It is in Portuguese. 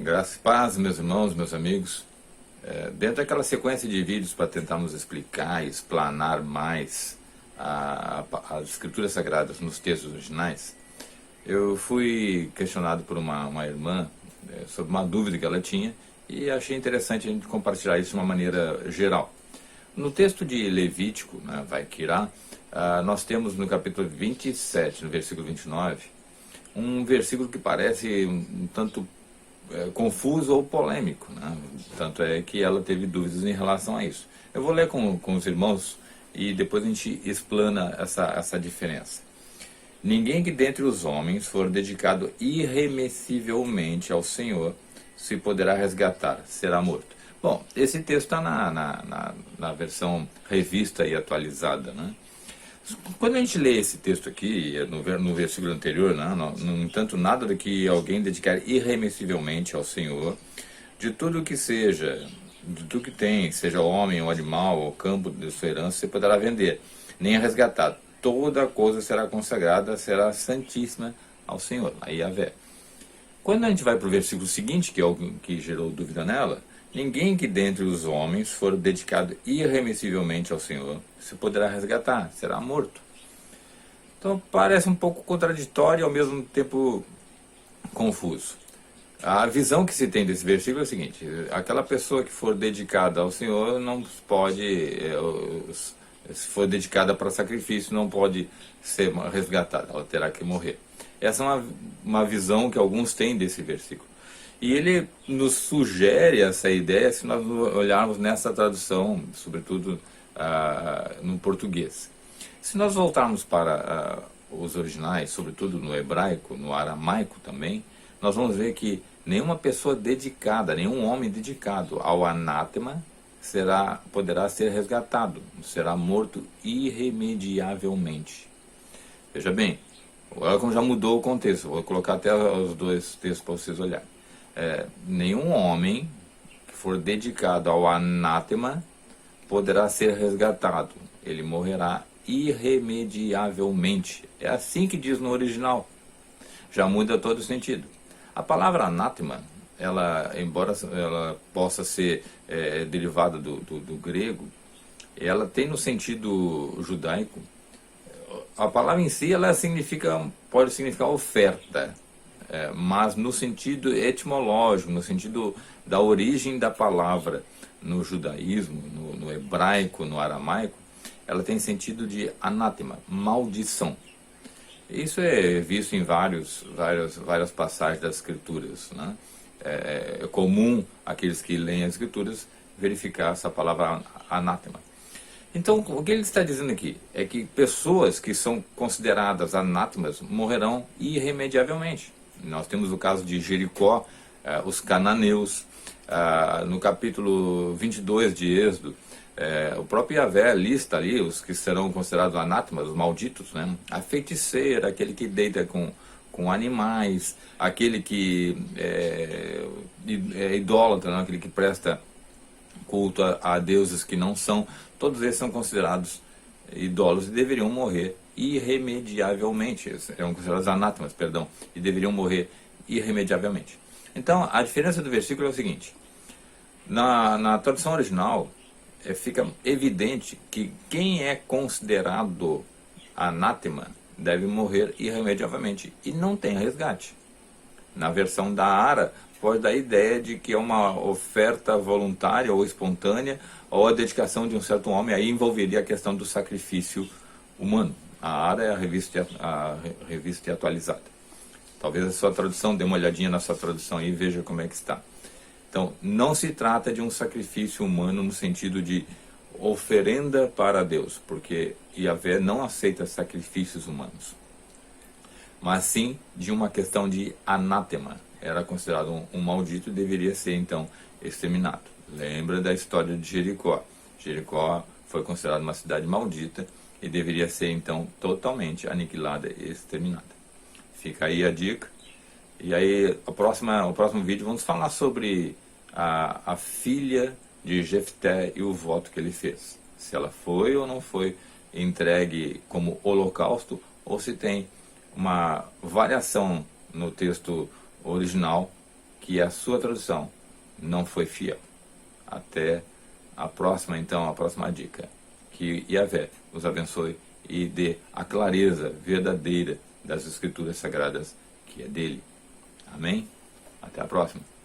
Graças e paz, meus irmãos, meus amigos. Dentro daquela sequência de vídeos para tentarmos explicar e explanar mais as escrituras sagradas nos textos originais, eu fui questionado por uma irmã sobre uma dúvida que ela tinha e achei interessante a gente compartilhar isso de uma maneira geral. No texto de Levítico, né, Vaikirá, nós temos no capítulo 27, no versículo 29, um versículo que parece um tanto confuso ou polêmico, né? Tanto é que ela teve dúvidas em relação a isso. Eu vou ler com os irmãos e depois a gente explana essa diferença. Ninguém que dentre os homens for dedicado irremessivelmente ao Senhor se poderá resgatar, será morto. Bom, esse texto está na versão revista e atualizada, né? Quando a gente lê esse texto aqui, no versículo anterior, né, no entanto, nada do que alguém dedicar irremessivelmente ao Senhor, de tudo que seja, de tudo que tem, seja homem ou animal ou campo de sua herança, você poderá vender, nem resgatar. Toda coisa será consagrada, será santíssima ao Senhor, a Yahvé. Quando a gente vai para o versículo seguinte, que é o que gerou dúvida nela, ninguém que dentre os homens for dedicado irremessivelmente ao Senhor se poderá resgatar, será morto. Então parece um pouco contraditório e ao mesmo tempo confuso. A visão que se tem desse versículo é a seguinte: aquela pessoa que for dedicada ao Senhor não pode, se for dedicada para sacrifício, não pode ser resgatada, ela terá que morrer. Essa é uma visão que alguns têm desse versículo. E ele nos sugere essa ideia se nós olharmos nessa tradução, sobretudo no português. Se nós voltarmos para os originais, sobretudo no hebraico, no aramaico também, nós vamos ver que nenhuma pessoa dedicada, nenhum homem dedicado ao anátema poderá ser resgatado, será morto irremediavelmente. Veja bem, olha como já mudou o contexto, vou colocar até os dois textos para vocês olharem. Nenhum homem que for dedicado ao anátema poderá ser resgatado. Ele morrerá irremediavelmente. É assim que diz no original. Já muda todo o sentido. A palavra anátema, embora ela possa ser derivada do grego, ela tem no sentido judaico. A palavra em si pode significar oferta. Mas no sentido etimológico, no sentido da origem da palavra, no judaísmo, no hebraico, no aramaico, ela tem sentido de anátema, maldição. Isso é visto em várias passagens das Escrituras, né? É comum aqueles que leem as Escrituras verificar essa palavra anátema. Então, o que ele está dizendo aqui é que pessoas que são consideradas anátemas morrerão irremediavelmente. Nós temos o caso de Jericó, os cananeus, no capítulo 22 de Êxodo, o próprio Yahvé lista ali os que serão considerados anátemas, os malditos, né? A feiticeira, aquele que deita com animais, aquele que é idólatra, né? Aquele que presta culto a deuses que não são, todos esses são considerados idólatras e deveriam morrer irremediavelmente, eram considerados anátemas, perdão, e deveriam morrer irremediavelmente. Então, a diferença do versículo é o seguinte: na tradução original, fica evidente que quem é considerado anátema deve morrer irremediavelmente, e não tem resgate. Na versão da Ara, pode dar a ideia de que é uma oferta voluntária ou espontânea, ou a dedicação de um certo homem, aí envolveria a questão do sacrifício humano. A Ara é a revista atualizada. Talvez a sua tradução, dê uma olhadinha na sua tradução aí e veja como é que está. Então, não se trata de um sacrifício humano no sentido de oferenda para Deus, porque Yahvé não aceita sacrifícios humanos. Mas sim de uma questão de anátema. Era considerado um maldito e deveria ser, então, exterminado. Lembra da história de Jericó. Jericó foi considerada uma cidade maldita e deveria ser, então, totalmente aniquilada e exterminada. Fica aí a dica. E aí, o próximo vídeo, vamos falar sobre a filha de Jefté e o voto que ele fez. Se ela foi ou não foi entregue como holocausto, ou se tem uma variação no texto original que a sua tradução não foi fiel. Até a próxima, então, a próxima dica. Que Yahvé os abençoe e dê a clareza verdadeira das Escrituras Sagradas, que é dele. Amém? Até a próxima.